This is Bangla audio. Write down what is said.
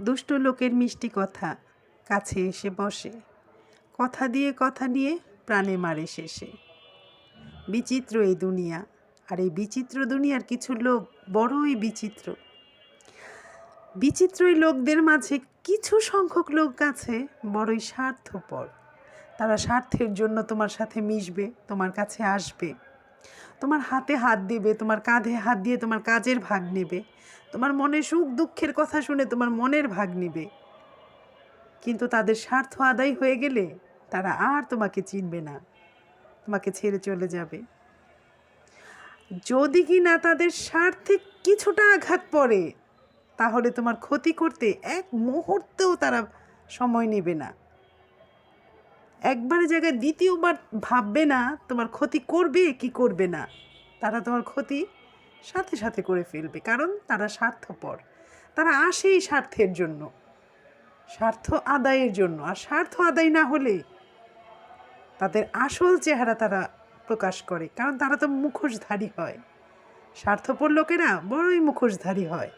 দুষ্ট লোকের মিষ্টি কথা কাছে এসে বসে, কথা দিয়ে কথা নিয়ে প্রাণে মারে শেষে। বিচিত্র এই দুনিয়া, আর এই বিচিত্র দুনিয়ার কিছু লোক বড়ই বিচিত্র। বিচিত্র এই লোকদের মাঝে কিছু সংখ্যক লোক আছে বড়ই স্বার্থপর। তারা স্বার্থের জন্য তোমার সাথে মিশবে, তোমার কাছে আসবে, তোমার হাতে হাত দিবে, তোমার কাঁধে হাত দিয়ে তোমার কাজের ভাগ নেবে, তোমার মনে সুখ দুঃখের কথা শুনে তোমার মনের ভাগ নেবে। কিন্তু তাদের স্বার্থ আদায় হয়ে গেলে তারা আর তোমাকে চিনবে না, তোমাকে ছেড়ে চলে যাবে। যদি কি না তাদের স্বার্থে কিছুটা আঘাত পড়ে, তাহলে তোমার ক্ষতি করতে এক মুহূর্তেও তারা সময় নেবে না। একবারের জায়গায় দ্বিতীয়বার ভাববে না তোমার ক্ষতি করবে কি করবে না। তারা তোমার ক্ষতি সাথে সাথে করে ফেলবে, কারণ তারা স্বার্থপর। তারা আসেই স্বার্থের জন্য, স্বার্থ আদায়ের জন্য। আর স্বার্থ আদায় না হলে তাদের আসল চেহারা তারা প্রকাশ করে, কারণ তারা তো মুখোশধারী হয়। স্বার্থপর লোকেরা বড়ই মুখোশধারী হয়।